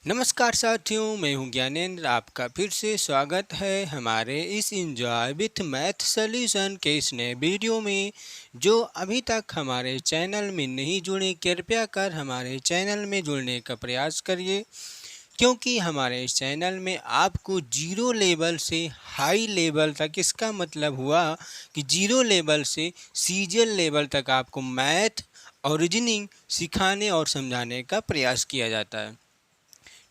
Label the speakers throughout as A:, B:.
A: नमस्कार साथियों, मैं हूं ज्ञानेंद्र। आपका फिर से स्वागत है हमारे इस इंजॉय विथ मैथ सॉल्यूशन के इस नए वीडियो में। जो अभी तक हमारे चैनल में नहीं जुड़े, कृपया कर हमारे चैनल में जुड़ने का प्रयास करिए, क्योंकि हमारे इस चैनल में आपको जीरो लेवल से हाई लेवल तक, इसका मतलब हुआ कि जीरो लेवल से सीजीएल लेवल तक आपको मैथ और रीजनिंग सिखाने और समझाने का प्रयास किया जाता है।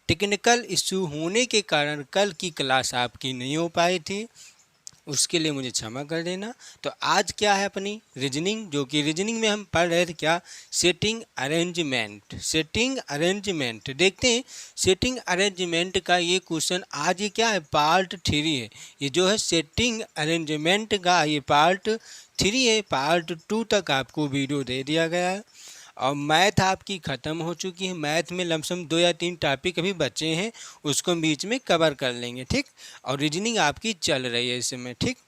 A: टेक्निकल इशू होने के कारण कल की क्लास आपकी नहीं हो पाई थी, उसके लिए मुझे क्षमा कर देना। तो आज क्या है अपनी रीजनिंग, जो कि रीजनिंग में हम पढ़ रहे थे क्या, सेटिंग अरेंजमेंट। सेटिंग अरेंजमेंट देखते हैं। सेटिंग अरेंजमेंट का ये क्वेश्चन आज ये क्या है, पार्ट 3 है। ये जो है सेटिंग अरेंजमेंट का ये पार्ट 3 है। पार्ट 2 तक आपको वीडियो दे दिया गया है और मैथ आपकी ख़त्म हो चुकी है। मैथ में लमसम 2 या 3 टॉपिक अभी बचे हैं, उसको हम बीच में कवर कर लेंगे, ठीक। और रीजनिंग आपकी चल रही है इस समय, ठीक।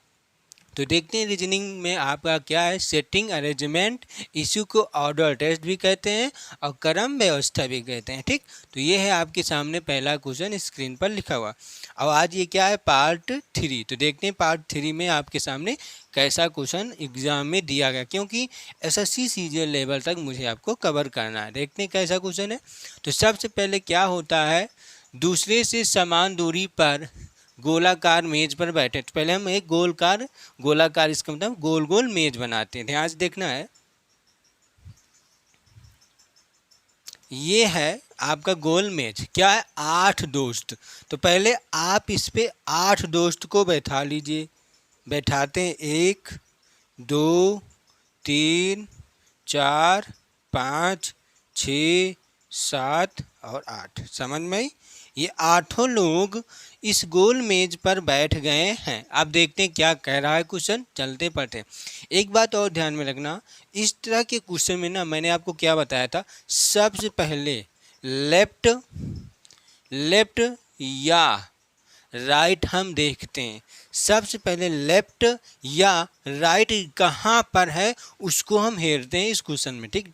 A: तो देखते हैं रीजनिंग में आपका क्या है, सेटिंग अरेंजमेंट। इशू को ऑर्डर टेस्ट भी कहते हैं और क्रम व्यवस्था भी कहते हैं, ठीक। तो ये है आपके सामने पहला क्वेश्चन स्क्रीन पर लिखा हुआ। और आज ये क्या है, पार्ट 3। तो देखते हैं पार्ट 3 में आपके सामने कैसा क्वेश्चन एग्जाम में दिया गया, क्योंकि एसएससी सीजीएल लेवल तक मुझे आपको कवर करना है। देखते हैं कैसा क्वेश्चन है। तो सबसे पहले क्या होता है, दूसरे से समान दूरी पर गोलाकार मेज पर बैठे। तो पहले हम एक गोलाकार इसका मतलब गोल गोल मेज बनाते हैं। ध्यान से देखना है, ये है आपका गोल मेज। क्या है, 8 दोस्त। तो पहले आप इस पे 8 दोस्त को बैठा लीजिए। बैठाते हैं 1 2 3 4 5 6 7 और 8। समझ में आई? ये 8 लोग इस गोल मेज पर बैठ गए हैं। अब देखते हैं क्या कह रहा है क्वेश्चन, चलते पढ़ते हैं। एक बात और ध्यान में रखना, इस तरह के क्वेश्चन में ना मैंने आपको क्या बताया था, सबसे पहले लेफ्ट लेफ्ट या राइट हम देखते हैं। सबसे पहले लेफ्ट या राइट कहाँ पर है उसको हम हेरते हैं इस क्वेश्चन में, ठीक।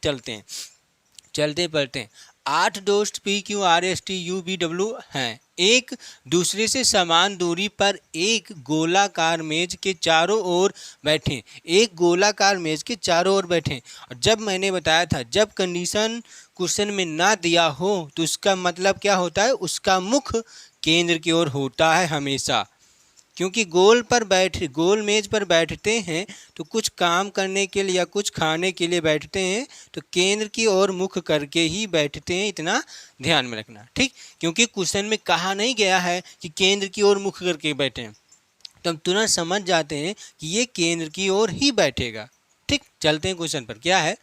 A: चलते पढ़ते हैं। 8 दोस्त P Q R S T you V W हैं, एक दूसरे से समान दूरी पर एक गोलाकार मेज के चारों ओर बैठे। एक गोलाकार मेज के चारों ओर बैठे। और जब मैंने बताया था, जब कंडीशन क्वेश्चन में ना दिया हो तो उसका मतलब क्या होता है, उसका मुख केंद्र की ओर होता है हमेशा। क्योंकि गोल मेज पर बैठते हैं तो कुछ काम करने के लिए या कुछ खाने के लिए बैठते हैं, तो केंद्र की ओर मुख करके ही बैठते हैं, इतना ध्यान में रखना, ठीक। क्योंकि क्वेश्चन में कहा नहीं गया है कि केंद्र की ओर मुख करके बैठें, तो हम तुरंत समझ जाते हैं कि ये केंद्र की ओर ही बैठेगा, ठीक। चलते हैं क्वेश्चन पर। क्या है,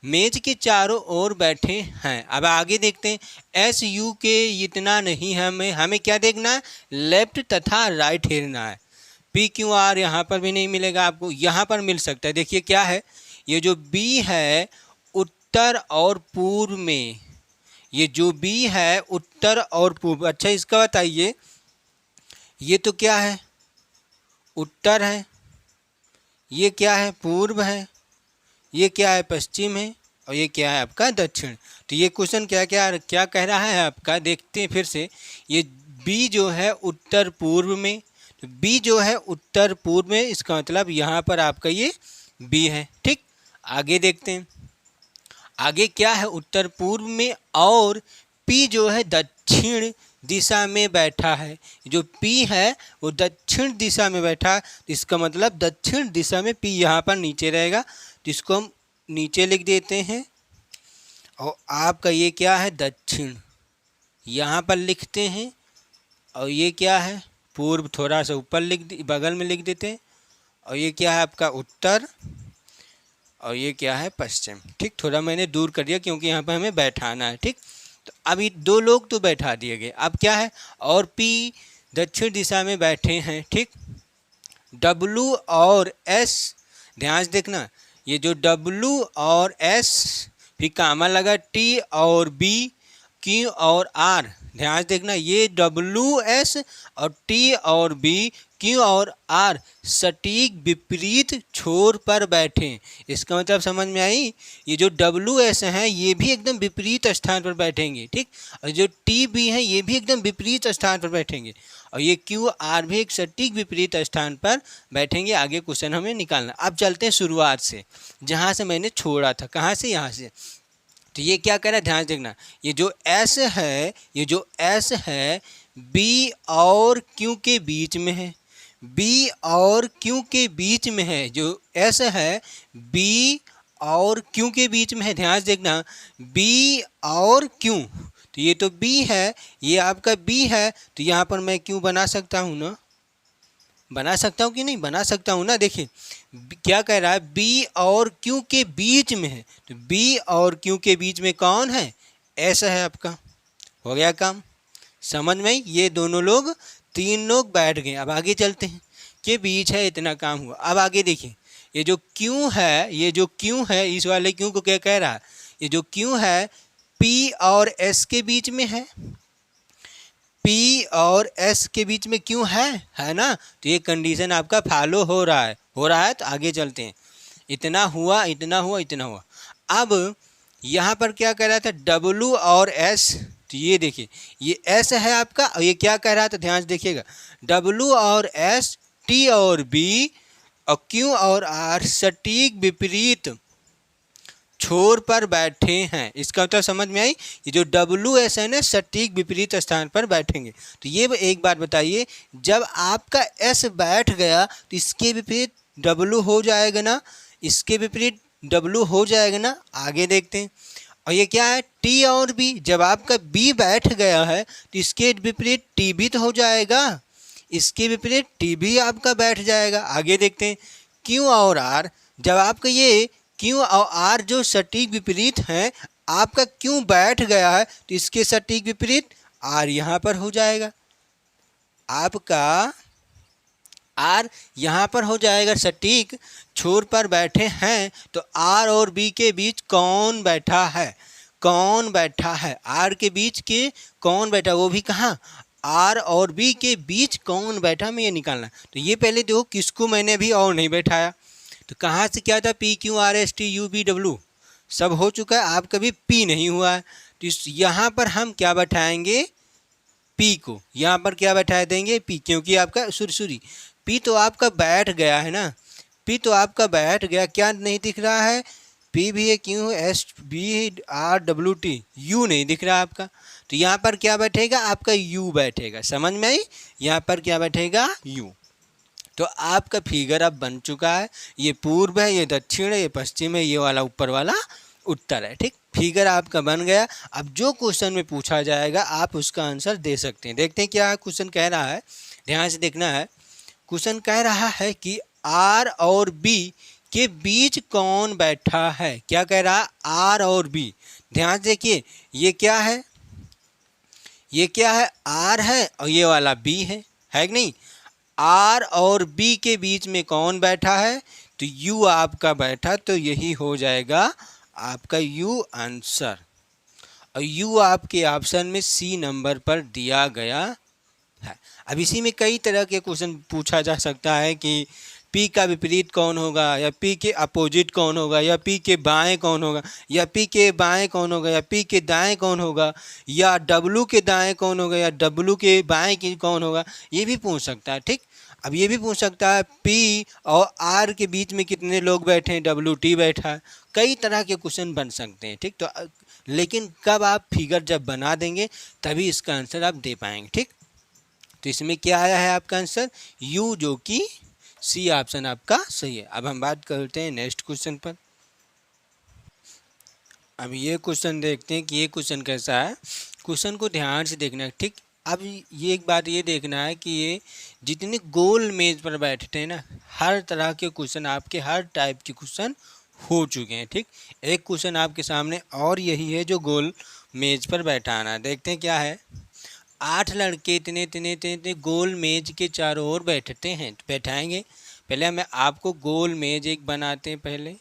A: मेज के चारों ओर बैठे हैं। अब आगे देखते हैं, एस यू के इतना नहीं, हमें क्या देखना है, लेफ्ट तथा राइट हेरना है। पी क्यू आर यहाँ पर भी नहीं मिलेगा आपको, यहाँ पर मिल सकता है। देखिए क्या है, ये जो बी है उत्तर और पूर्व में, ये जो बी है उत्तर और पूर्व। अच्छा इसका बताइए, ये तो क्या है, उत्तर है, ये क्या है, पूर्व है, ये क्या है, पश्चिम है, और ये क्या है आपका दक्षिण। तो ये क्वेश्चन क्या कह रहा है आपका, देखते हैं फिर से। ये बी जो है उत्तर पूर्व में, तो बी जो है उत्तर पूर्व में, इसका मतलब यहाँ पर आपका ये बी है, ठीक। आगे देखते हैं, आगे क्या है, उत्तर पूर्व में, और पी जो है दक्षिण दिशा में बैठा है। जो पी है वो दक्षिण दिशा में बैठा है, तो इसका मतलब दक्षिण दिशा में पी यहाँ पर नीचे रहेगा, तो इसको हम नीचे लिख देते हैं। और आपका ये क्या है, दक्षिण, यहाँ पर लिखते हैं। और ये क्या है, पूर्व, थोड़ा सा ऊपर बगल में लिख देते हैं। और ये क्या है आपका उत्तर, और ये क्या है पश्चिम, ठीक। थोड़ा मैंने दूर कर दिया क्योंकि यहाँ पर हमें बैठाना है, ठीक। तो अभी 2 लोग तो बैठा दिए गए। अब क्या है, और पी दक्षिण दिशा में बैठे हैं, ठीक। डब्लू और एस, ध्यान से देखना, ये जो डब्लू और एस, फिर कामा लगा, टी और बी, क्यू और आर। ध्यान से देखना, ये डब्लू एस और टी और बी, क्यू और आर सटीक विपरीत छोर पर बैठे। इसका मतलब समझ में आई। ये जो डब्ल्यू एस हैं ये भी एकदम विपरीत स्थान पर बैठेंगे, ठीक। और जो टी बी हैं ये भी एकदम विपरीत स्थान पर बैठेंगे, और ये क्यू आर भी एक सटीक विपरीत स्थान पर बैठेंगे। आगे क्वेश्चन हमें निकालना। अब चलते हैं शुरुआत से, जहाँ से मैंने छोड़ा था। कहाँ से? यहाँ से। तो ये क्या कर रहा है, ध्यान देखना। ये जो एस है, ये जो एस है बी और क्यू के बीच में है, बी और क्यू के बीच में है। जो एस है बी और क्यू के बीच में है, ध्यान से देखना। बी और क्यू, तो ये तो बी है, ये आपका बी है, तो यहाँ पर मैं क्यू बना सकता हूँ ना, बना सकता हूँ कि नहीं? बना सकता हूँ ना। देखिए क्या कह रहा है, बी और क्यू के बीच में है, तो बी और क्यू के बीच में कौन है? ऐसा है आपका। हो गया काम, समझ में? ये दोनों लोग, तीन लोग बैठ गए। अब आगे चलते हैं, के बीच है, इतना काम हुआ। अब आगे देखिए, ये जो क्यू है, ये जो क्यू है, इस वाले क्यू को क्या कह रहा है? ये जो क्यू है पी और एस के बीच में है, पी और एस के बीच में क्यों है ना। तो ये कंडीशन आपका फॉलो हो रहा है, तो आगे चलते हैं। इतना हुआ, इतना हुआ, इतना हुआ। अब यहाँ पर क्या कह रहा था, डब्लू और एस। तो ये देखिए, ये एस है आपका, और ये क्या कह रहा था, ध्यान से देखिएगा। डब्लू और एस, टी और बी, और क्यू और आर सटीक विपरीत छोर पर बैठे हैं। इसका मतलब समझ में आई। ये जो डब्ल्यू एस है ना, सटीक विपरीत स्थान पर बैठेंगे। तो ये एक बात बताइए, जब आपका एस बैठ गया तो इसके विपरीत डब्ल्यू हो जाएगा ना, इसके विपरीत डब्ल्यू हो जाएगा ना। आगे देखते हैं। और ये क्या है, टी और बी। जब आपका बी बैठ गया है तो इसके विपरीत टी भी तो हो जाएगा, इसके विपरीत टी भी आपका बैठ जाएगा। आगे देखते हैं। क्यू और आर, जब आपका ये क्यू और आर जो सटीक विपरीत हैं, आपका क्यू बैठ गया है तो इसके सटीक विपरीत आर यहाँ पर हो जाएगा, आपका आर यहाँ पर हो जाएगा। सटीक छोर पर बैठे हैं, तो आर और बी के बीच कौन बैठा है? कौन बैठा है? आर के बीच के कौन बैठा, वो भी कहाँ? आर और बी के बीच कौन बैठा, में ये निकालना। तो ये पहले देखो, किसको मैंने अभी और नहीं बैठाया। तो कहाँ से क्या था, P Q R S T U B W सब हो चुका है, आपका भी पी नहीं हुआ है। तो यहाँ पर हम क्या बैठाएंगे, पी को यहाँ पर क्या बैठा देंगे, पी, क्योंकि आपका सुरसुरी पी तो आपका बैठ गया है ना, पी तो आपका बैठ गया। क्या नहीं दिख रहा है, पी भी है, Q S B R W T, U नहीं दिख रहा आपका। तो यहाँ पर क्या बैठेगा, आपका यू बैठेगा। समझ में आई? यहाँ पर क्या बैठेगा, यू। तो आपका फिगर अब बन चुका है। ये पूर्व है, ये दक्षिण है, ये पश्चिम है, ये वाला ऊपर वाला उत्तर है, ठीक। फिगर आपका बन गया। अब जो क्वेश्चन में पूछा जाएगा आप उसका आंसर दे सकते हैं। देखते हैं क्या क्वेश्चन कह रहा है, ध्यान से देखना है। क्वेश्चन कह रहा है कि आर और बी के बीच कौन बैठा है। क्या कह रहा है, आर और बी। ध्यान से देखिए, ये क्या है, ये क्या है, आर है, और ये वाला बी है कि नहीं। आर और बी के बीच में कौन बैठा है, तो यू आपका बैठा, तो यही हो जाएगा आपका यू आंसर। और यू आपके ऑप्शन में सी नंबर पर दिया गया है। अब इसी में कई तरह के क्वेश्चन पूछा जा सकता है कि पी का विपरीत कौन होगा, या पी के अपोजिट कौन होगा, या पी के बाएं कौन होगा, या पी के बाएं कौन होगा, या पी के दाएं कौन होगा, या डब्लू के दाएं कौन होगा, या डब्लू के बाएं की कौन होगा, ये भी पूछ सकता है, ठीक। अब ये भी पूछ सकता है पी और आर के बीच में कितने लोग बैठे हैं, डब्ल्यू टी बैठा है। कई तरह के क्वेश्चन बन सकते हैं, ठीक। तो लेकिन कब आप फिगर जब बना देंगे तभी इसका आंसर आप दे पाएंगे, ठीक। तो इसमें क्या आया है आपका आंसर, यू, जो कि सी ऑप्शन आपका सही है। अब हम बात करते हैं नेक्स्ट क्वेश्चन पर। अब ये क्वेश्चन देखते हैं कि ये क्वेश्चन कैसा है। क्वेश्चन को ध्यान से देखना है, ठीक। अब ये एक बात ये देखना है कि ये जितने गोल मेज पर बैठते हैं ना, हर तरह के क्वेश्चन आपके, हर टाइप के क्वेश्चन हो चुके हैं, ठीक। एक क्वेश्चन आपके सामने और यही है जो गोल मेज पर बैठाना। देखते हैं क्या है। 8 लड़के इतने इतने इतने इतने गोल मेज के चारों ओर बैठते हैं, बैठाएंगे। पहले हमें आपको गोल मेज एक बनाते हैं। पहले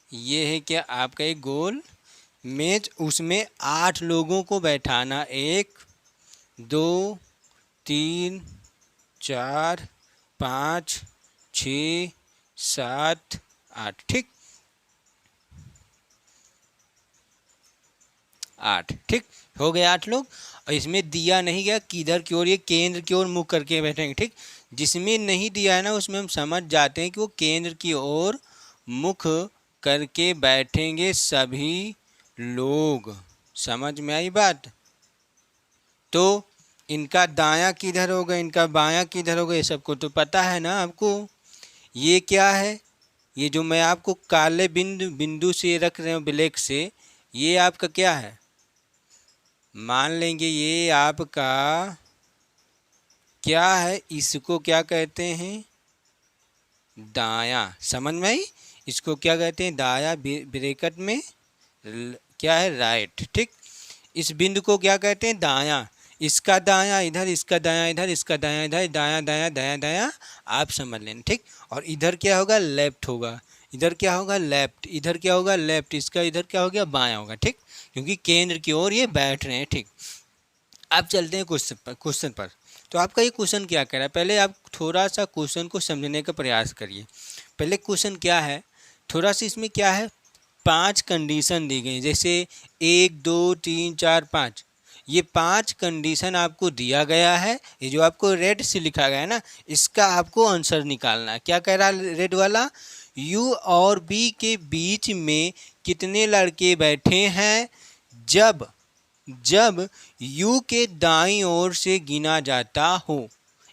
A: ये है क्या, आपका एक गोल मेज, उसमें 8 लोगों को बैठाना। 1 2 3 4 5 6 7 8, ठीक 8, ठीक हो गए 8 लोग। और इसमें दिया नहीं गया किधर की ओर, ये केंद्र की ओर मुख करके बैठेंगे, ठीक। जिसमें नहीं दिया है ना उसमें हम समझ जाते हैं कि वो केंद्र की ओर मुख करके बैठेंगे सभी लोग। समझ में आई बात? तो इनका दायां किधर होगा, इनका बायां किधर होगा, ये सबको तो पता है ना आपको। ये क्या है, ये जो मैं आपको काले बिंदु से रख रहे हूँ ब्लैक से, ये आपका क्या है, मान लेंगे ये आपका क्या है, इसको क्या कहते हैं, दायां। समझ में आई? इसको क्या कहते हैं, दायां, ब्रैकेट में क्या है, राइट, ठीक। इस बिंदु को क्या कहते हैं, दायां। इसका दायां इधर, इसका दायां इधर, इसका दायां इधर, दायां दायां दायां दायां, आप समझ लेना, ठीक। और इधर क्या होगा, लेफ्ट होगा, इधर क्या होगा, लेफ्ट, इधर क्या होगा, लेफ्ट, इसका इधर क्या हो गया, बायां होगा, ठीक। क्योंकि केंद्र की ओर ये बैठ रहे हैं, ठीक। अब चलते हैं क्वेश्चन पर। तो आपका ये क्वेश्चन क्या कह रहा है, पहले आप थोड़ा सा क्वेश्चन को समझने का प्रयास करिए। पहले क्वेश्चन क्या है, थोड़ा सा इसमें क्या है, 5 कंडीशन दी गई, जैसे 1 2 3 4 5, ये 5 कंडीशन आपको दिया गया है। ये जो आपको रेड से लिखा गया है ना, इसका आपको आंसर निकालना है। क्या कह रहा है रेड वाला, यू और बी के बीच में कितने लड़के बैठे हैं जब जब यू के दाईं ओर से गिना जाता हो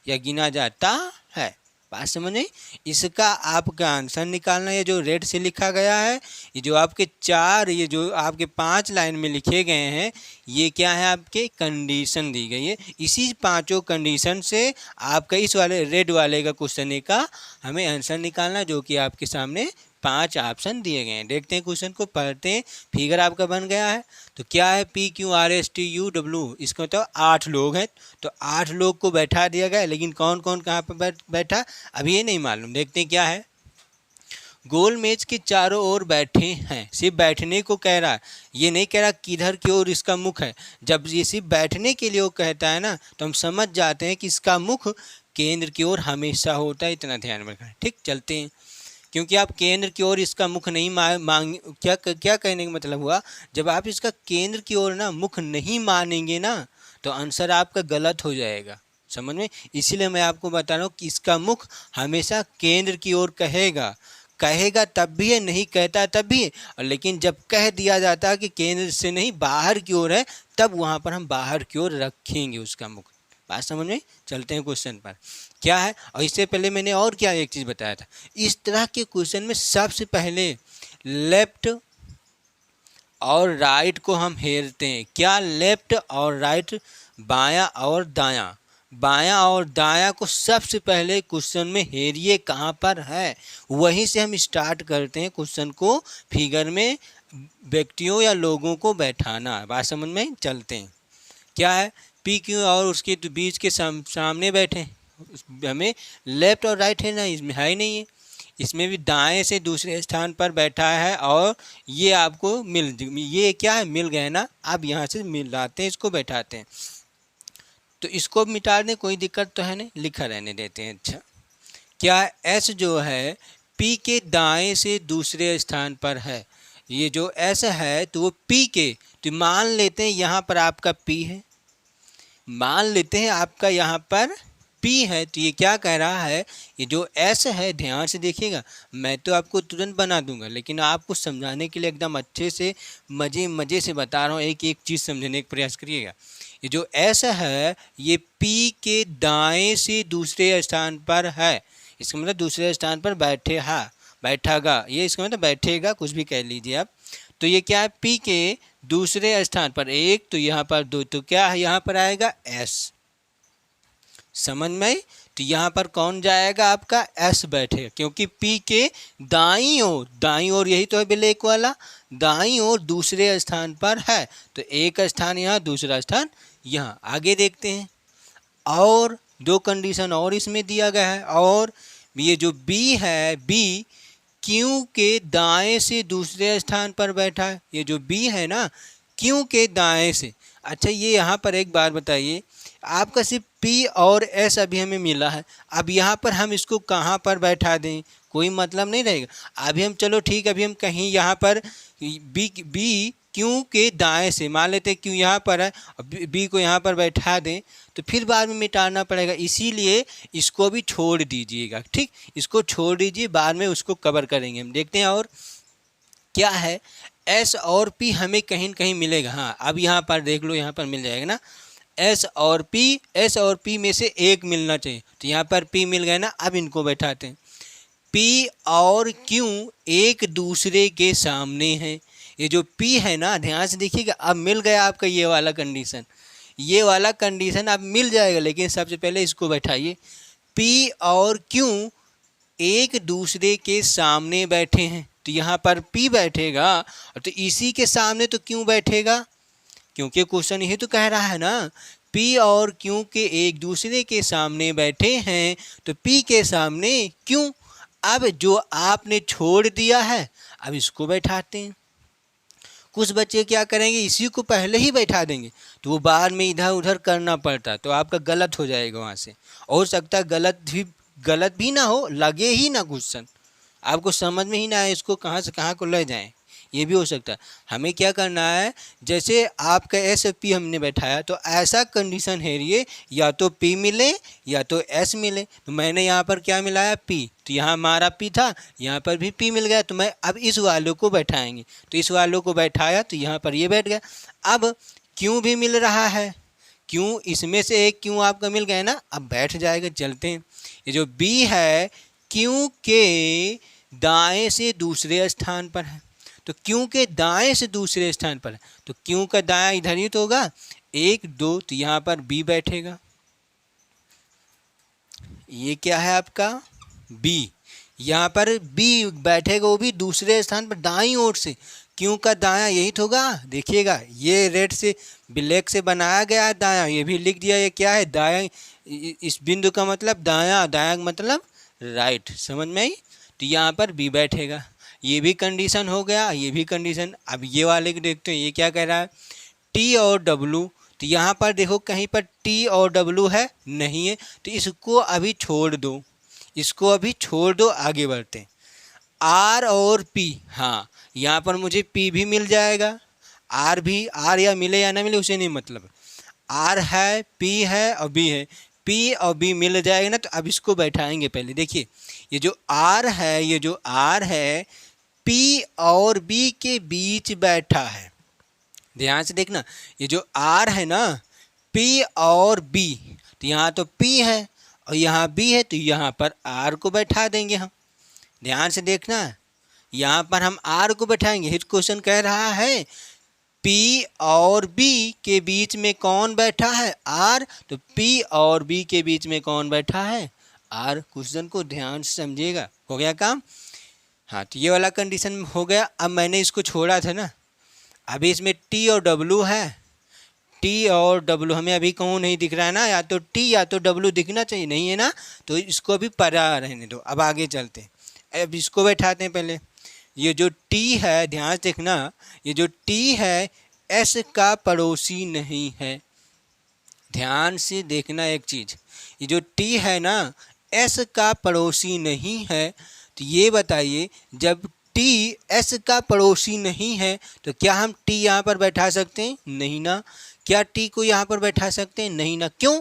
A: या गिना जाता है। बात समझ में? इसका आपका आंसर निकालना है। जो रेड से लिखा गया है, ये जो आपके 4, ये जो आपके 5 लाइन में लिखे गए हैं, ये क्या है, आपके कंडीशन दी गई है। इसी 5 कंडीशन से आपका इस वाले रेड वाले का क्वेश्चन का हमें आंसर निकालना, जो कि आपके सामने 5 ऑप्शन दिए गए हैं। देखते हैं क्वेश्चन को, पढ़ते हैं। फिगर आपका बन गया है। तो क्या है, PQRSTU इसका मतलब 8 लोग हैं। तो 8 लोग को बैठा दिया गया, लेकिन कौन कौन कहाँ पर बैठा अभी ये नहीं मालूम। देखते हैं क्या है। गोल मेज के चारों ओर बैठे हैं, सिर्फ बैठने को कह रहा है, ये नहीं कह रहा किधर की ओर इसका मुख है। जब ये सिर्फ बैठने के लिए वो कहता है ना, तो हम समझ जाते हैं कि इसका मुख केंद्र की ओर हमेशा होता है। इतना ध्यान में रखना, ठीक। चलते हैं, क्योंकि आप केंद्र की ओर इसका मुख नहीं मांग क्या कहने का मतलब हुआ, जब आप इसका केंद्र की ओर ना मुख नहीं मानेंगे ना, तो आंसर आपका गलत हो जाएगा। समझ में? इसीलिए मैं आपको बता रहा हूँ कि इसका मुख हमेशा केंद्र की ओर कहेगा तब भी है, नहीं कहता तब भी है। और लेकिन जब कह दिया जाता है कि केंद्र से नहीं बाहर की ओर है, तब वहाँ पर हम बाहर की ओर रखेंगे उसका मुख। बात समझ में? चलते हैं क्वेश्चन पर क्या है। और इससे पहले मैंने और क्या एक चीज़ बताया था, इस तरह के क्वेश्चन में सबसे पहले लेफ्ट और राइट को हम हेरते हैं। क्या, लेफ्ट और राइट, बायां और दायां। बायां और दायां को सबसे पहले क्वेश्चन में हेरिए कहाँ पर है, वहीं से हम स्टार्ट करते हैं क्वेश्चन को। फिगर में व्यक्तियों या लोगों को बैठाना है। बात समझ में? चलते हैं। क्या है, PQ और उसके बीच के सामने बैठे, हमें लेफ्ट और राइट है ना, इसमें है ही नहीं है। इसमें भी दाएं से दूसरे स्थान पर बैठा है, और ये आपको ये क्या है, मिल गए ना। अब यहाँ से मिलाते हैं, इसको बैठाते हैं। तो इसको मिटा दें, कोई दिक्कत तो है नहीं, लिखा रहने देते हैं। अच्छा, क्या S जो है P के दाएं से दूसरे स्थान पर है। ये जो S है तो वो P के, तो मान लेते हैं यहाँ पर आपका P है, मान लेते हैं आपका यहाँ पर P है। तो ये क्या कह रहा है, ये जो S है, ध्यान से देखिएगा, मैं तो आपको तुरंत बना दूंगा, लेकिन आपको समझाने के लिए एकदम अच्छे से मज़े से बता रहा हूँ। एक एक चीज़ समझने का प्रयास करिएगा। ये जो S है, ये P के दाएं से दूसरे स्थान पर है। इसका मतलब दूसरे स्थान पर बैठेगा, ये इसका मतलब बैठेगा, कुछ भी कह लीजिए आप। तो ये क्या है, P के दूसरे स्थान पर 1, तो यहाँ पर 2, तो क्या है, यहाँ पर आएगा S। समझ में? तो यहाँ पर कौन जाएगा, आपका S बैठेगा, क्योंकि P के दाईं ओर यही तो है ब्लैक वाला, दाईं ओर दूसरे स्थान पर है। तो एक स्थान यहाँ, दूसरा स्थान यहाँ। आगे देखते हैं, और 2 कंडीशन और इसमें दिया गया है। और ये जो B है, B Q के दाएं से दूसरे स्थान पर बैठा है। ये जो B है ना, Q के दाएं से। अच्छा, ये यहाँ पर एक बात बताइए, आपका सिर्फ P और S अभी हमें मिला है। अब यहाँ पर हम इसको कहाँ पर बैठा दें, कोई मतलब नहीं रहेगा। अभी हम चलो ठीक, अभी हम कहीं यहाँ पर बी क्यू के दाएं से मान लेते क्यू यहाँ पर है, बी को यहाँ पर बैठा दें तो फिर बाद में मिटाना पड़ेगा, इसीलिए इसको भी छोड़ दीजिएगा। ठीक, इसको छोड़ दीजिए, बाद में उसको कवर करेंगे हम। देखते हैं और क्या है, एस और पी हमें कहीं न कहीं मिलेगा। हाँ, अब यहाँ पर देख लो, यहाँ पर मिल जाएगा ना, एस और पी में से एक मिलना चाहिए, तो यहाँ पर पी मिल गया ना। अब इनको बैठाते हैं। पी और क्यू एक दूसरे के सामने हैं। ये जो पी है ना, ध्यान से देखिएगा, अब मिल गया आपका ये वाला कंडीशन, ये वाला कंडीशन अब मिल जाएगा। लेकिन सबसे पहले इसको बैठाइए। पी और क्यू एक दूसरे के सामने बैठे हैं, तो यहाँ पर पी बैठेगा, तो इसी के सामने तो क्यों बैठेगा, क्योंकि क्वेश्चन यही तो कह रहा है ना, पी और क्यू के एक दूसरे के सामने बैठे हैं, तो पी के सामने क्यों। अब जो आपने छोड़ दिया है, अब इसको बैठाते हैं। कुछ बच्चे क्या करेंगे, इसी को पहले ही बैठा देंगे, तो वो बाद में इधर उधर करना पड़ता, तो आपका गलत हो जाएगा। वहाँ से हो सकता है गलत भी ना हो, लगे ही ना क्वेश्चन, आपको समझ में ही ना आए इसको कहाँ से कहाँ को ले जाएं, ये भी हो सकता है। हमें क्या करना है, जैसे आपका एस पी हमने बैठाया, तो ऐसा कंडीशन है ये, या तो पी मिले या तो एस मिले। तो मैंने यहाँ पर क्या मिलाया, पी, तो यहाँ हमारा पी था, यहाँ पर भी पी मिल गया, तो मैं अब इस वालों को बैठाएंगे, तो इस वालों को बैठाया तो यहाँ पर ये बैठ गया। अब क्यों भी मिल रहा है, क्यों इसमें से एक क्यों आपका मिल गया ना, अब बैठ जाएगा। चलते हैं, ये जो बी है क्यों के दाएं से दूसरे स्थान पर है, तो क्यों के दाएं से दूसरे स्थान पर है, तो क्यों का दायां इधर ही तो होगा, 1 2, तो यहाँ पर बी बैठेगा। ये क्या है आपका बी, यहाँ पर बी बैठेगा, वो भी दूसरे स्थान पर दाईं ओर से। क्यों का दायां यही तो होगा, देखिएगा ये रेड से ब्लैक से बनाया गया है दायां, ये भी लिख दिया, ये क्या है दायां, इस बिंदु का मतलब दायां, दायां मतलब राइट, समझ में आई। तो यहाँ पर बी बैठेगा, ये भी कंडीशन हो गया, ये भी कंडीशन। अब ये वाले को देखते हैं, ये क्या कह रहा है, टी और डब्लू, तो यहाँ पर देखो कहीं पर टी और डब्लू है नहीं है, तो इसको अभी छोड़ दो, इसको अभी छोड़ दो, आगे बढ़ते हैं। आर और पी, हाँ यहाँ पर मुझे पी भी मिल जाएगा, आर भी, आर या मिले या ना मिले उसे नहीं मतलब, आर है, पी है और बी है, पी और बी मिल जाएगा ना। तो अब इसको बैठाएंगे। पहले देखिए, ये जो आर है, ये जो आर है पी और बी के बीच बैठा है, ध्यान से देखना, ये जो आर है ना पी और बी, तो यहाँ तो पी है और यहाँ बी है, तो यहाँ पर आर को बैठा देंगे हम। ध्यान से देखना, यहाँ पर हम आर को बैठाएंगे। हिट क्वेश्चन कह रहा है पी और बी के बीच में कौन बैठा है, आर, तो पी और बी के बीच में कौन बैठा है, आर। क्वेश्चन को ध्यान से समझिएगा, हो गया काम। हाँ, तो ये वाला कंडीशन हो गया। अब मैंने इसको छोड़ा था ना, अभी इसमें टी और डब्लू है, टी और डब्लू हमें अभी कहूँ नहीं दिख रहा है ना, या तो टी या तो डब्लू दिखना चाहिए, नहीं है ना, तो इसको अभी परा रहने दो। अब आगे चलते हैं, अब इसको बैठाते हैं। पहले ये जो टी है, ध्यान से देखना, ये जो टी है एस का पड़ोसी नहीं है। ध्यान से देखना एक चीज़, ये जो टी है ना एस का पड़ोसी नहीं है, तो ये बताइए जब टी एस का पड़ोसी नहीं है तो क्या हम टी यहाँ पर बैठा सकते हैं, नहीं ना। क्या टी को यहाँ पर बैठा सकते हैं, नहीं ना। क्यों,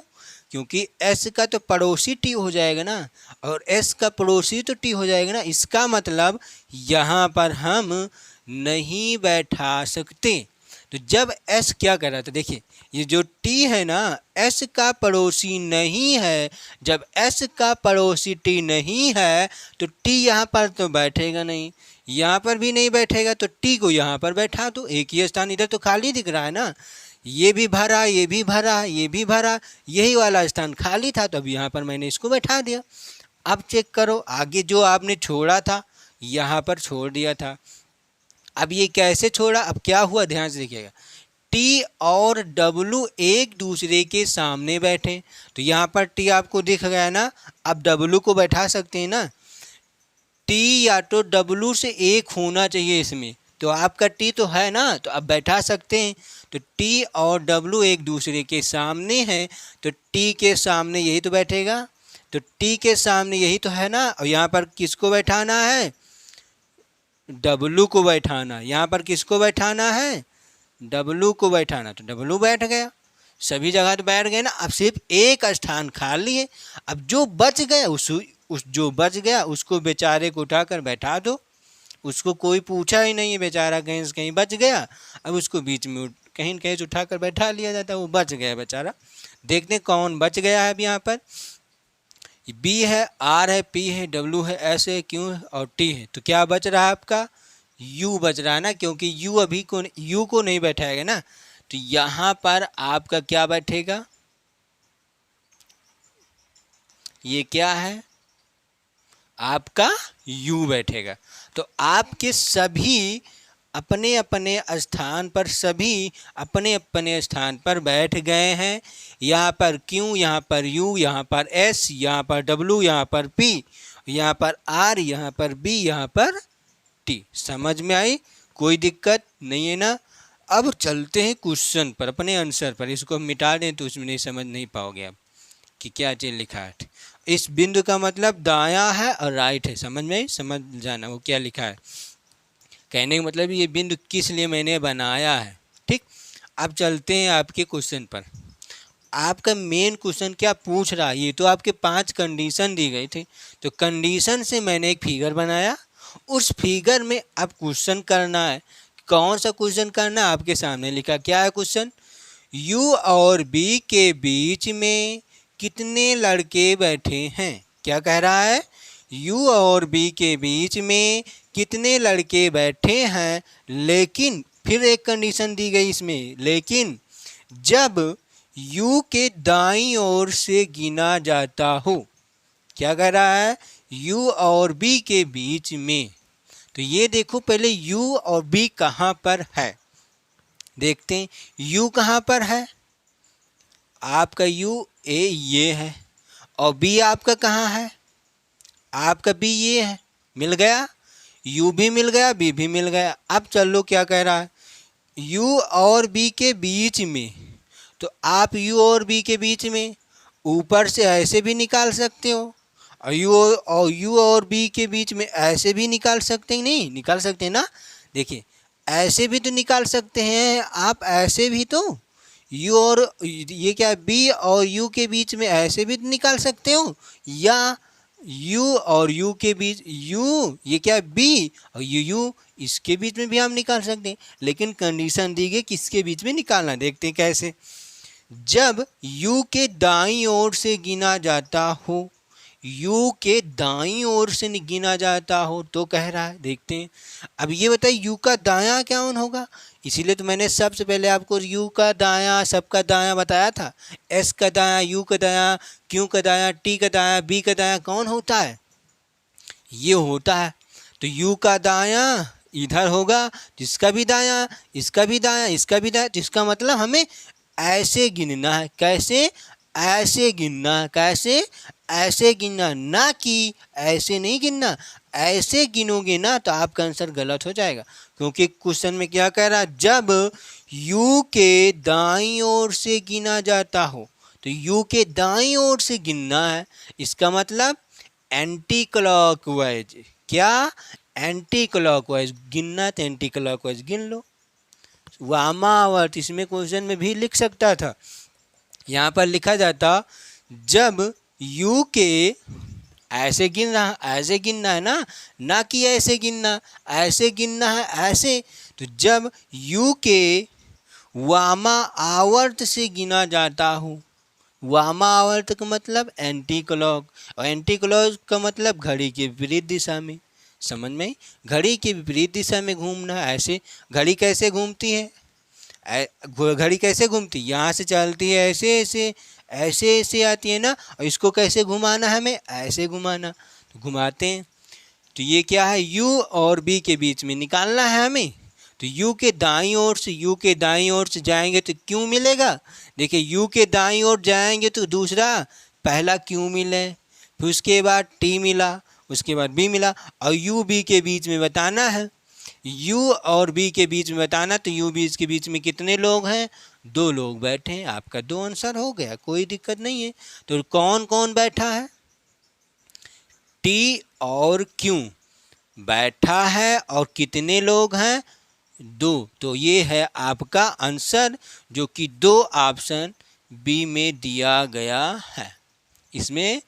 A: क्योंकि एस का तो पड़ोसी टी हो जाएगा ना, और एस का पड़ोसी तो टी हो जाएगा ना, इसका मतलब यहाँ पर हम नहीं बैठा सकते। तो जब एस क्या कर रहा था, देखिए ये जो टी है ना एस का पड़ोसी नहीं है, जब एस का पड़ोसी टी नहीं है तो टी यहाँ पर तो बैठेगा नहीं, यहाँ पर भी नहीं बैठेगा, तो टी को यहाँ पर बैठा दो। एक ही स्थान इधर तो खाली दिख रहा है ना, ये भी भरा, ये भी भरा, ये भी भरा, यही वाला स्थान खाली था, तो अब यहाँ पर मैंने इसको बैठा दिया। अब चेक करो, आगे जो आपने छोड़ा था यहाँ पर छोड़ दिया था, अब ये कैसे छोड़ा, अब क्या हुआ, ध्यान से देखिएगा। टी और डब्लू एक दूसरे के सामने बैठे, तो यहाँ पर टी आपको दिख गया ना, अब डब्लू को बैठा सकते हैं ना। टी या तो डब्लू से एक होना चाहिए इसमें, तो आपका टी तो है ना, तो अब बैठा सकते हैं। तो टी और डब्लू एक दूसरे के सामने हैं, तो टी के सामने यही तो बैठेगा। तो टी के सामने यही तो है ना, और यहाँ पर किसको बैठाना है, डब्लू को बैठाना। यहाँ पर किसको बैठाना है, डब्लू को बैठाना। तो डब्लू बैठ गया, सभी जगह तो बैठ गए ना। अब सिर्फ एक स्थान खाली है। अब जो बच गया उस जो बच गया उसको बेचारे को उठाकर बैठा दो। उसको कोई पूछा ही नहीं है, बेचारा कहीं से कहीं बच गया। अब उसको बीच में कहीं न कहीं से उठाकर बैठा लिया जाता है, वो बच गया बेचारा। देखते हैं कौन बच गया है। अब यहाँ पर बी है, आर है, पी है, डब्ल्यू है, एस है, क्यू है और टी है। तो क्या बच रहा है आपका, यू बच रहा है ना, क्योंकि यू अभी को यू को नहीं बैठाएगा ना। तो यहाँ पर आपका क्या बैठेगा, ये क्या है, आपका यू बैठेगा। तो आपके सभी अपने अपने स्थान पर, सभी अपने अपने स्थान पर बैठ गए हैं। यहाँ पर क्यू, यहाँ पर यू, यहाँ पर एस, यहाँ पर डब्लू, यहाँ पर पी, यहाँ पर आर, यहाँ पर बी, यहाँ पर टी। समझ में आई, कोई दिक्कत नहीं है ना। अब चलते हैं क्वेश्चन पर, अपने आंसर पर। इसको हम मिटा दें तो उसमें नहीं समझ नहीं पाओगे आप कि क्या चीज़ लिखा है। इस बिंदु का मतलब दायां है और राइट है, समझ में आई, समझ जाना वो क्या लिखा है। कहने का मतलब ये बिंदु किस लिए मैंने बनाया है। ठीक, अब चलते हैं आपके क्वेश्चन पर। आपका मेन क्वेश्चन क्या पूछ रहा है, ये तो आपके 5 कंडीशन दी गई थी। तो कंडीशन से मैंने एक फिगर बनाया, उस फिगर में अब क्वेश्चन करना है। कौन सा क्वेश्चन करना है, आपके सामने लिखा क्या है क्वेश्चन, यू और बी के बीच में कितने लड़के बैठे हैं। क्या कह रहा है, यू और बी के बीच में कितने लड़के बैठे हैं, लेकिन फिर एक कंडीशन दी गई इसमें, लेकिन जब यू के दाईं ओर से गिना जाता हो। क्या कह रहा है, यू और बी के बीच में। तो ये देखो पहले यू और बी कहाँ पर है, देखते हैं यू कहाँ पर है। आपका यू ए ये है और बी आपका कहाँ है, आपका बी ये है। मिल गया, यू भी मिल गया, बी भी मिल गया। अब चलो क्या कह रहा है, यू और बी के बीच में। तो आप यू और बी के बीच में ऊपर से ऐसे भी निकाल सकते हो, और यू और बी के बीच में ऐसे भी निकाल सकते हैं, नहीं निकाल सकते हैं ना। देखिए ऐसे भी तो निकाल सकते हैं आप, ऐसे भी तो यू और ये क्या बी और यू के बीच में ऐसे भी तो निकाल सकते हो, या यू और यू के बीच, यू ये क्या बी और यू इसके बीच में भी हम निकाल सकते हैं। लेकिन कंडीशन दी गई किसके बीच में निकालना, देखते हैं कैसे। जब यू के दाईं ओर से गिना जाता हो, यू के दाईं ओर से गिना जाता हो तो कह रहा है, देखते हैं। अब ये बताइए यू का दायां कौन होगा, इसीलिए तो मैंने सबसे पहले आपको यू का दायां, सबका दायां बताया था। एस का दायां, यू का दायां, क्यू का दायां, टी का दायां, बी का दायां कौन होता है, ये होता है। तो यू का दायां इधर होगा, जिसका भी दायां, इसका भी दायां, इसका भी दायां। तो इसका मतलब हमें ऐसे गिनना है, कैसे, ऐसे गिनना है, कैसे, ऐसे गिनना, ना कि ऐसे नहीं गिनना। ऐसे गिनोगे ना तो आपका आंसर गलत हो जाएगा, क्योंकि क्वेश्चन में क्या कह रहा है, जब यू के दाईं ओर से गिना जाता हो। तो यू के दाईं ओर से गिनना है, इसका मतलब एंटी क्लॉकवाइज। क्या, एंटी क्लॉकवाइज गिनना, तो एंटी क्लॉकवाइज गिन लो। वामावर्त इसमें क्वेश्चन में भी लिख सकता था, यहाँ पर लिखा जाता जब यू के ऐसे गिन रहा, ऐसे गिनना है ना, ना कि ऐसे गिनना, ऐसे गिनना है ऐसे। तो जब यू के वामा आवर्त से गिना जाता हो, वामा आवर्त का मतलब एंटी क्लॉक, और एंटी क्लॉक का मतलब घड़ी के विपरीत दिशा में। समझ में, घड़ी के विपरीत दिशा में घूमना। ऐसे घड़ी कैसे घूमती है, घड़ी कैसे घूमती, यहाँ से चलती है ऐसे ऐसे, ऐसे ऐसे आती है ना, और इसको कैसे घुमाना है, हमें ऐसे घुमाना। तो घुमाते हैं। तो ये क्या है, यू और बी के बीच में निकालना है हमें। तो यू के दाईं ओर से, यू के दाईं ओर से जाएंगे तो क्यों मिलेगा। देखिए यू के दाईं ओर जाएंगे तो दूसरा पहला क्यों मिले, फिर उसके बाद टी मिला, उसके बाद बी मिला, और यू बी के बीच में बताना है। यू और बी के बीच में बताना, तो यू बीच के बीच में कितने लोग हैं, 2 लोग बैठे हैं, आपका 2 आंसर हो गया, कोई दिक्कत नहीं है। तो कौन कौन बैठा है, टी और क्यू बैठा है, और कितने लोग हैं, 2। तो ये है आपका आंसर, जो कि 2 ऑप्शन बी में दिया गया है। इसमें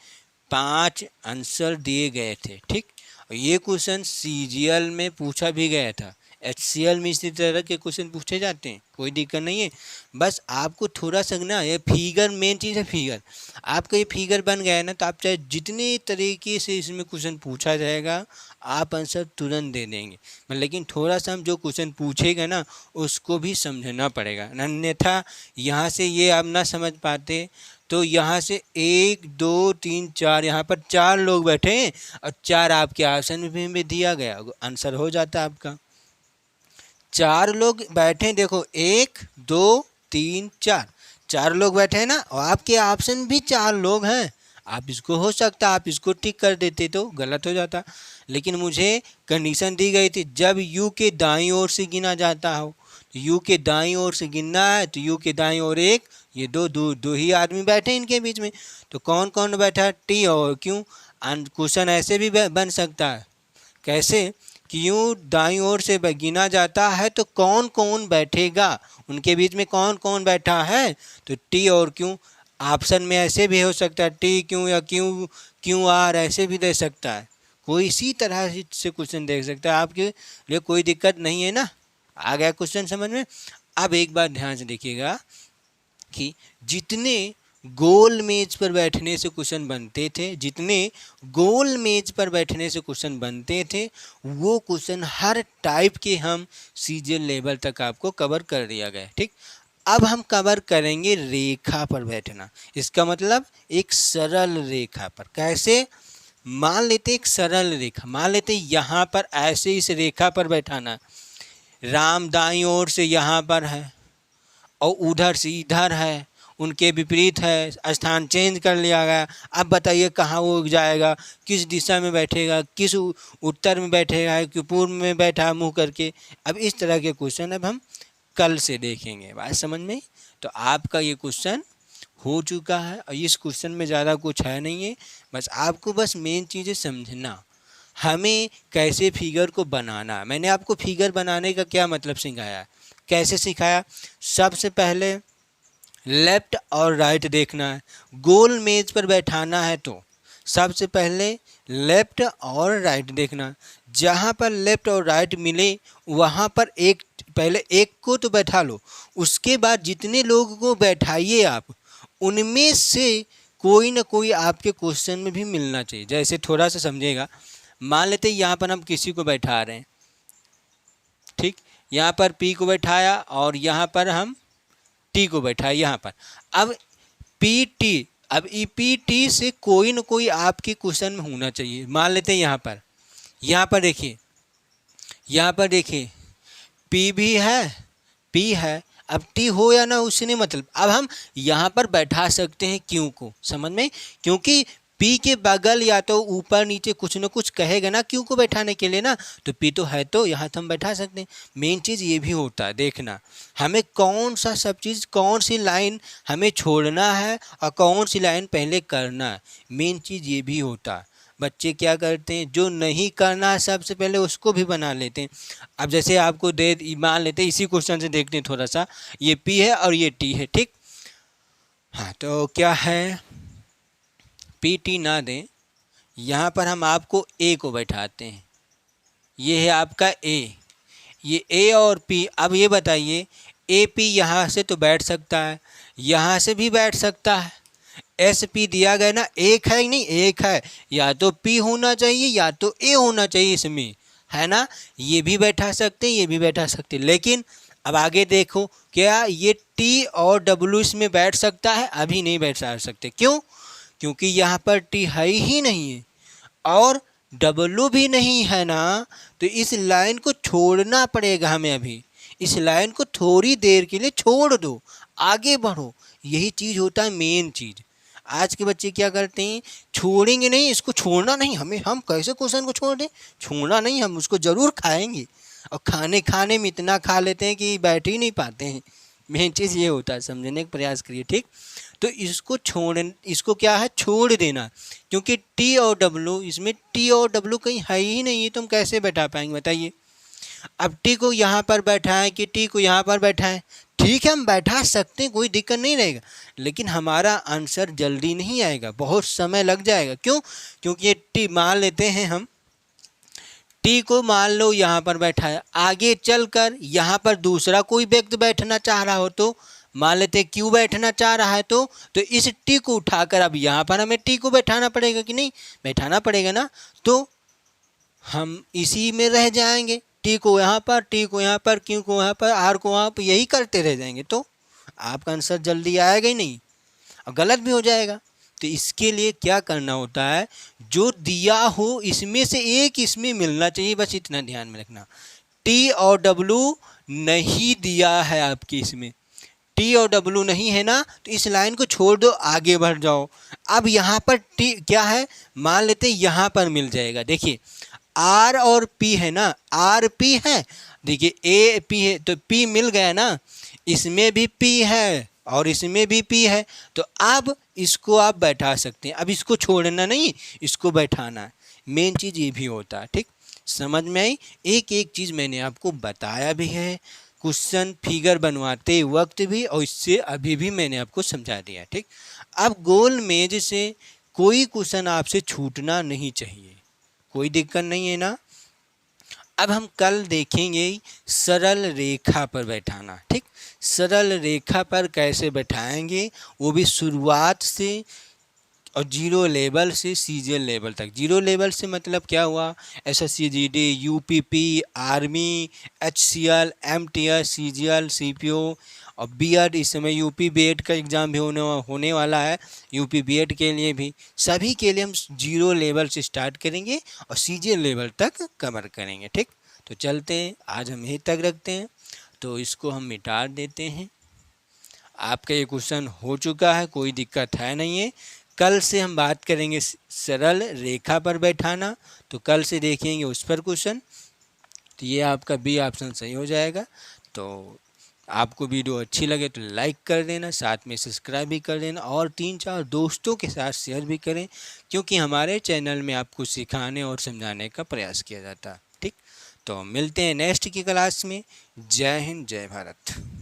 A: 5 आंसर दिए गए थे, ठीक। और ये क्वेश्चन सीजीएल में पूछा भी गया था, एचसीएल में इसी तरह के क्वेश्चन पूछे जाते हैं, कोई दिक्कत नहीं है। बस आपको थोड़ा सा ना, ये फिगर मेन चीज़ है, फिगर आपका ये फिगर बन गया है ना, तो आप चाहे जितने तरीके से इसमें क्वेश्चन पूछा जाएगा आप आंसर तुरंत दे देंगे, लेकिन थोड़ा सा हम जो क्वेश्चन पूछेगा ना उसको भी समझना पड़ेगा, अन्यथा यहाँ से ये आप ना समझ पाते। तो यहाँ से 1 2 3 4, यहाँ पर 4 लोग बैठे हैं और 4 आपके ऑप्शन में दिया गया, आंसर हो जाता आपका। 4 लोग बैठे हैं, देखो 1 2 3 4, 4 लोग बैठे हैं ना, और आपके ऑप्शन भी 4 लोग हैं। आप इसको हो सकता आप इसको टिक कर देते तो गलत हो जाता, लेकिन मुझे कंडीशन दी गई थी जब यू के दाईं ओर से गिना जाता हो, तो यू के दाईं ओर से गिनना है, तो यू के दाईं ओर 1, ये दो ही आदमी बैठे इनके बीच में, तो कौन कौन बैठा है, टी और क्यों। क्वेश्चन ऐसे भी बन सकता है, कैसे कि यूँ दाईं ओर से गिना जाता है तो कौन कौन बैठेगा, उनके बीच में कौन कौन बैठा है, तो टी और क्यों। ऑप्शन में ऐसे भी हो सकता है टी क्यों या क्यों क्यों आर, ऐसे भी दे सकता है, कोई इसी तरह से क्वेश्चन देख सकता है, आपके लिए कोई दिक्कत नहीं है ना। आ गया क्वेश्चन समझ में। अब एक बात ध्यान से देखिएगा कि जितने गोल मेज पर बैठने से क्वेश्चन बनते थे, जितने गोल मेज पर बैठने से क्वेश्चन बनते थे, वो क्वेश्चन हर टाइप के हम सीजीएल लेवल तक आपको कवर कर दिया गया, ठीक। अब हम कवर करेंगे रेखा पर बैठना, इसका मतलब एक सरल रेखा पर। कैसे, मान लेते एक सरल रेखा, मान लेते यहाँ पर ऐसे इस रेखा पर बैठाना, राम दाईं ओर से यहाँ पर है और उधर से इधर है, उनके विपरीत है, स्थान चेंज कर लिया गया। अब बताइए कहाँ वो जाएगा, किस दिशा में बैठेगा, किस उत्तर में बैठेगा, कि पूर्व में बैठा मुंह करके। अब इस तरह के क्वेश्चन अब हम कल से देखेंगे, बात समझ में। तो आपका ये क्वेश्चन हो चुका है और इस क्वेश्चन में ज़्यादा कुछ है नहीं है, बस आपको बस मेन चीज़ें समझना, हमें कैसे फिगर को बनाना। मैंने आपको फिगर बनाने का क्या मतलब सिखाया, कैसे सिखाया। सबसे पहले लेफ्ट और राइट देखना है, गोल मेज पर बैठाना है तो सबसे पहले लेफ्ट और राइट देखना, जहाँ पर लेफ्ट और राइट मिले वहाँ पर एक, पहले एक को तो बैठा लो, उसके बाद जितने लोगों को बैठाइए आप, उनमें से कोई ना कोई आपके क्वेश्चन में भी मिलना चाहिए। जैसे थोड़ा सा समझेगा, मान लेते यहाँ पर हम किसी को बैठा रहे हैं, ठीक, यहाँ पर पी को बैठाया और यहाँ पर हम टी को बैठाया यहाँ पर। अब पी टी, अब ई पी टी से कोई न कोई आपके क्वेश्चन में होना चाहिए। मान लेते हैं यहाँ पर देखिए, यहाँ पर देखिए पी भी है, पी है, अब टी हो या ना उसने मतलब, अब हम यहाँ पर बैठा सकते हैं क्यों को, समझ में, क्योंकि पी के बगल या तो ऊपर नीचे कुछ न कुछ कहेगा ना क्यों को बैठाने के लिए ना, तो पी तो है तो यहाँ तो हम बैठा सकते हैं। मेन चीज़ ये भी होता है देखना, हमें कौन सा सब चीज़, कौन सी लाइन हमें छोड़ना है और कौन सी लाइन पहले करना है, मेन चीज़ ये भी होता है। बच्चे क्या करते हैं, जो नहीं करना है सबसे पहले उसको भी बना लेते हैं। अब जैसे आपको मान लेते हैं, इसी क्वेश्चन से देखते हैं थोड़ा सा, ये पी है और ये टी है, ठीक। हाँ तो क्या है, पी टी ना दें, यहाँ पर हम आपको ए को बैठाते हैं, ये है आपका ए, ये ए और पी। अब ये बताइए ए पी यहाँ से तो बैठ सकता है, यहाँ से भी बैठ सकता है, एस पी दिया गया ना, एक है नहीं, एक है, या तो पी होना चाहिए या तो ए होना चाहिए इसमें, है ना। ये भी बैठा सकते हैं, ये भी बैठा सकते हैं, लेकिन अब आगे देखो, क्या ये टी और डब्ल्यू इसमें बैठ सकता है, अभी नहीं बैठ सकते, क्यों, क्योंकि यहाँ पर टी है ही नहीं है और डब्ल्यू भी नहीं है ना, तो इस लाइन को छोड़ना पड़ेगा हमें। अभी इस लाइन को थोड़ी देर के लिए छोड़ दो, आगे बढ़ो, यही चीज़ होता है मेन चीज़। आज के बच्चे क्या करते हैं, छोड़ेंगे नहीं, इसको छोड़ना नहीं हमें, हम कैसे क्वेश्चन को छोड़ दें, छोड़ना नहीं, हम उसको ज़रूर खाएंगे, और खाने खाने में इतना खा लेते हैं कि बैठ ही नहीं पाते हैं। मेन चीज़ ये होता है, समझने का प्रयास करिए, ठीक। तो इसको क्या है, छोड़ देना, क्योंकि टी और डब्लू, इसमें टी और डब्लू कहीं है ही नहीं, तो हम कैसे बैठा पाएंगे बताइए। अब टी को यहाँ पर बैठाएं कि टी को यहाँ पर बैठाएं, ठीक है हम बैठा सकते हैं, कोई दिक्कत नहीं रहेगा, लेकिन हमारा आंसर जल्दी नहीं आएगा, बहुत समय लग जाएगा। क्यों? क्योंकि ये टी मान लेते हैं हम, टी को मान लो यहाँ पर बैठाया, आगे चलकर यहाँ पर दूसरा कोई व्यक्ति बैठना चाह रहा हो, तो मान लेते क्यों बैठना चाह रहा है, तो इस टी को उठाकर अब यहाँ पर हमें टी को बैठाना पड़ेगा कि नहीं, बैठाना पड़ेगा ना। तो हम इसी में रह जाएंगे, टी को यहाँ पर, टी को यहाँ पर, क्यू को यहाँ पर, आर को वहाँ पर, यही करते रह जाएंगे, तो आपका आंसर जल्दी आएगा ही नहीं और गलत भी हो जाएगा। तो इसके लिए क्या करना होता है, जो दिया हो इसमें से एक इसमें मिलना चाहिए, बस इतना ध्यान में रखना। टी और डब्लू नहीं दिया है आपके इसमें, टी और डब्लू नहीं है ना, तो इस लाइन को छोड़ दो, आगे बढ़ जाओ। अब यहाँ पर टी क्या है, मान लेते हैं यहाँ पर मिल जाएगा, देखिए आर और पी है ना, आर पी है, देखिए ए पी है, तो पी मिल गया ना, इसमें भी पी है और इसमें भी पी है, तो अब इसको आप बैठा सकते हैं। अब इसको छोड़ना नहीं, इसको बैठाना है, मेन चीज़ ये भी होता है, ठीक। समझ में आई? एक एक चीज़ मैंने आपको बताया भी है, क्वेश्चन फिगर बनवाते वक्त भी, और इससे अभी भी मैंने आपको समझा दिया, ठीक। अब गोल मेज से कोई क्वेश्चन आपसे छूटना नहीं चाहिए, कोई दिक्कत नहीं है ना। अब हम कल देखेंगे सरल रेखा पर बैठाना, ठीक। सरल रेखा पर कैसे बैठाएंगे, वो भी शुरुआत से और जीरो लेवल से सीजीएल लेवल तक। जीरो लेवल से मतलब क्या हुआ, SSC-GD, UPP, army, HCL, MTS, CGL, CPO और बीएड। इस समय यूपी बीएड का एग्ज़ाम भी होने वाला है, यूपी बीएड के लिए भी, सभी के लिए हम जीरो लेवल से स्टार्ट करेंगे और सीजीएल लेवल तक कवर करेंगे, ठीक। तो चलते हैं, आज हम यहीं तक रखते हैं, तो इसको हम मिटा देते हैं। आपका ये क्वेश्चन हो चुका है, कोई दिक्कत है नहीं है। कल से हम बात करेंगे सरल रेखा पर बैठाना, तो कल से देखेंगे उस पर क्वेश्चन। तो ये आपका बी ऑप्शन सही हो जाएगा। तो आपको वीडियो अच्छी लगे तो लाइक कर देना, साथ में सब्सक्राइब भी कर देना और 3-4 दोस्तों के साथ शेयर भी करें, क्योंकि हमारे चैनल में आपको सिखाने और समझाने का प्रयास किया जाता है, ठीक। तो मिलते हैं नेक्स्ट की क्लास में। जय हिंद, जय भारत।